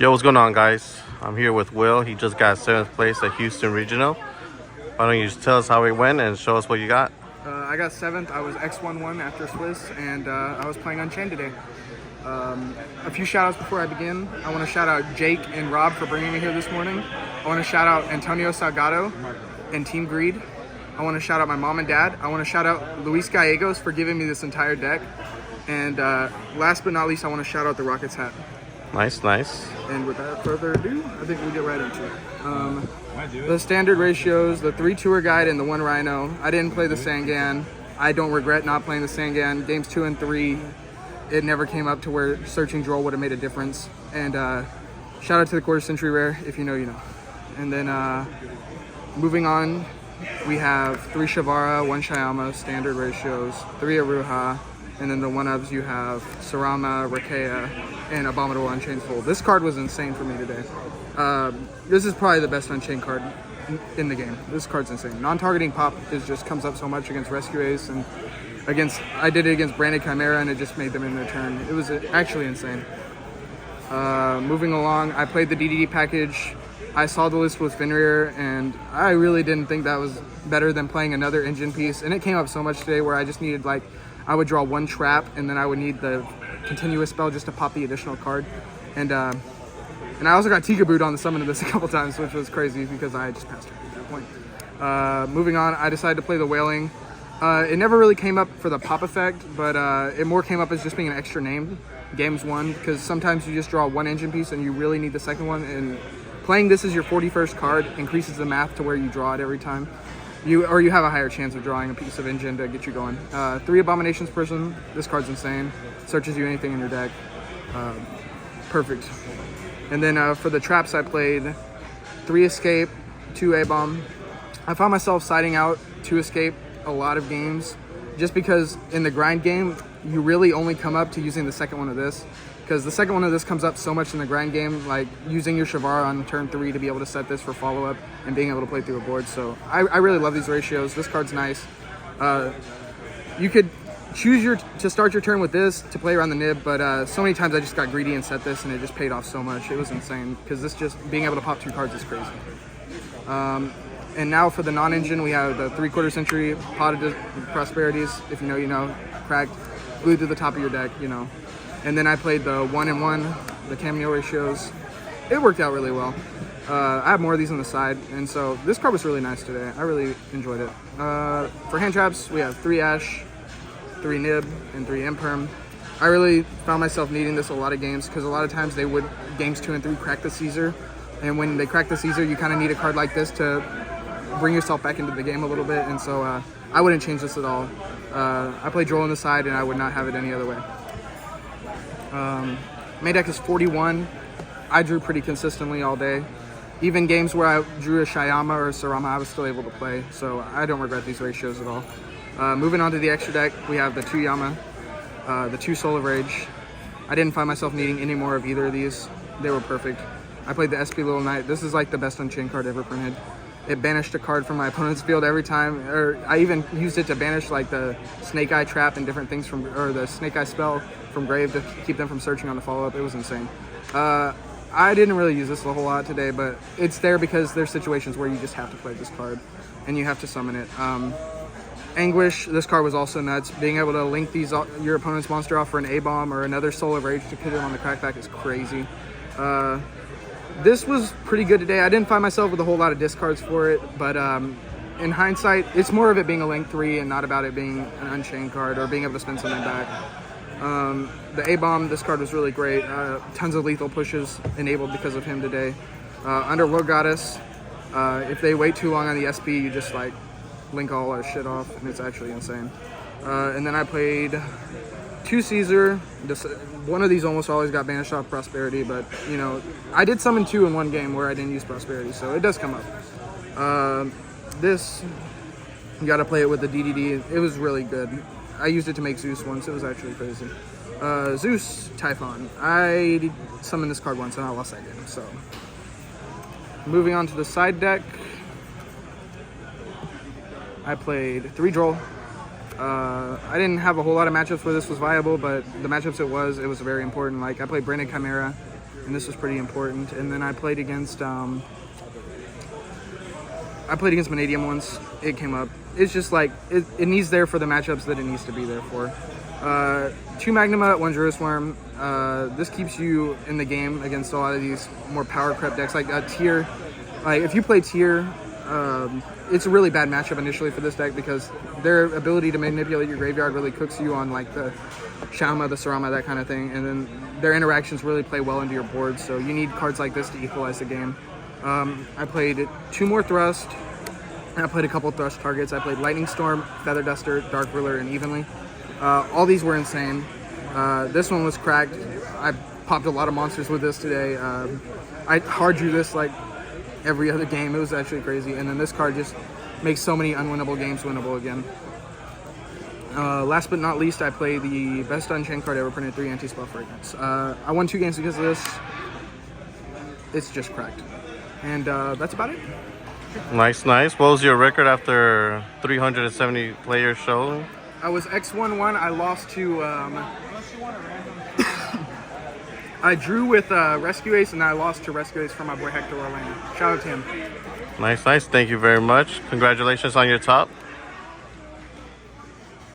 Yo, what's going on, guys? I'm here with Will. He just got 7th place at Houston Regional. Why don't you just tell us how it went and show us what you got? I got 7th. I was X11 after Swiss, and I was playing Unchained today. A few shout outs before I begin. I want to shout out Jake and Rob for bringing me here this morning. I want to shout out Antonio Salgado and Team Greed. I want to shout out my mom and dad. I want to shout out Luis Gallegos for giving me this entire deck. And last but not least, I want to shout out the Rockets hat. Nice, nice. And without further ado, I think we'll get right into it. The standard ratios, the 3 tour guide, and the 1 rhino. I didn't play the Sangan. I don't regret not playing the Sangan. Games 2 and 3, it never came up to where searching draw would have made a difference. And shout out to the quarter century rare. If you know, you know. And then moving on, we have 3 Shavara, 1 Shayama, standard ratios, 3 Aruha, and then the 1-ups you have Sarama, Rakea, and Abominable Unchained Full. This card was insane for me today. This is probably the best Unchained card in the game. This card's insane. Non-targeting pop just comes up so much against Rescue Ace, and I did it against Branded Chimera, and it just made them in their turn. It was actually insane. Moving along, I played the DDD package. I saw the list with Fenrir, and I really didn't think that was better than playing another engine piece. And it came up so much today where I just needed, I would draw 1 trap, and then I would need the continuous spell just to pop the additional card. And I also got Tikabooed on the summon of this a couple times, which was crazy because I just passed her at that point. Moving on, I decided to play the Wailing. It never really came up for the pop effect, but it more came up as just being an extra name, games 1, because sometimes you just draw 1 engine piece and you really need the second one, and playing this as your 41st card increases the math to where you draw it every time. You have a higher chance of drawing a piece of engine to get you going. 3 Abominations Prison. This card's insane. Searches you anything in your deck. Perfect. And then for the traps, I played 3 Escape, 2 A-Bomb. I found myself siding out 2 Escape a lot of games, just because in the grind game, you really only come up to using the second one of this. Because the second one of this comes up so much in the grind game, like using your Shavara on turn 3 to be able to set this for follow-up and being able to play through a board. So I really love these ratios. This card's nice. You could choose to start your turn with this to play around the nib, but so many times I just got greedy and set this, and it just paid off so much. It was insane, because this just being able to pop 2 cards is crazy. And now for the non-engine, we have the 3/4 century Potted Prosperities. If you know, you know. Cracked, glued to the top of your deck, you know. And then I played the 1 and 1, the cameo ratios. It worked out really well. I have more of these on the side, and so this card was really nice today. I really enjoyed it. For hand traps, we have 3 Ash, 3 Nib, and 3 Imperm. I really found myself needing this a lot of games, because a lot of times they would, games 2 and 3, crack the Caesar. And when they crack the Caesar, you kind of need a card like this to bring yourself back into the game a little bit, and so I wouldn't change this at all. I played Droll on the side, and I would not have it any other way. Main deck is 41. I drew pretty consistently all day. Even games where I drew a Shayama or a Sarama, I was still able to play, so I don't regret these ratios at all. Moving on to the extra deck, we have the 2 Yama, the 2 Soul of Rage. I didn't find myself needing any more of either of these. They were perfect. I played the SP Little Knight. This is like the best Unchained card ever printed. It banished a card from my opponent's field every time, or I even used it to banish like the Snake Eye Trap and different things or the Snake Eye spell from grave to keep them from searching on the follow-up. It was insane. I didn't really use this a whole lot today, but it's there because there's situations where you just have to play this card and you have to summon it. Anguish, this card was also nuts. Being able to link your opponent's monster off for an A-Bomb or another Soul of Rage to put it on the crackback is crazy. This was pretty good today. I didn't find myself with a whole lot of discards for it, but in hindsight, it's more of it being a link 3 and not about it being an Unchained card or being able to spend something back. The A-Bomb, this card was really great. Tons of lethal pushes enabled because of him today. Underworld Goddess, if they wait too long on the SP, you just like link all our shit off, and it's actually insane. And then I played 2 Caesar. One of these almost always got banished off Prosperity, but you know, I did summon 2 in one game where I didn't use Prosperity, so it does come up. This, you gotta play it with the DDD. It was really good. I used it to make Zeus once. It was actually crazy. Zeus Typhon. I summoned this card once and I lost that game, so. Moving on to the side deck, I played 3 Droll. I didn't have a whole lot of matchups where this was viable, but the matchups it was very important. Like, I played Branded Chimera, and this was pretty important. And then I played against Vanadium once. It came up. It's just like it needs there for the matchups that it needs to be there for. 2 Magnuma, 1 Jerusalem. This keeps you in the game against a lot of these more power crept decks, like Tier. Like if you play Tier, it's a really bad matchup initially for this deck because their ability to manipulate your graveyard really cooks you on like the Shauma, the Sarama, that kind of thing, and then their interactions really play well into your board. So you need cards like this to equalize the game. I played 2 more Thrust. I played a couple of Thrust targets. I played Lightning Storm, Feather Duster, Dark Ruler, and Evenly. All these were insane. This one was cracked. I popped a lot of monsters with this today. I hard drew this like every other game. It was actually crazy. And then this card just makes so many unwinnable games winnable again. Last but not least, I played the best Unchained card ever printed, 3 anti-spell fragments. I won 2 games because of this. It's just cracked. And that's about it. Nice. What was your record after 370 players show? I was X1-1. I lost to... I drew with Rescue Ace, and I lost to Rescue Ace from my boy Hector Orlando. Shout out to him. Nice. Thank you very much. Congratulations on your top.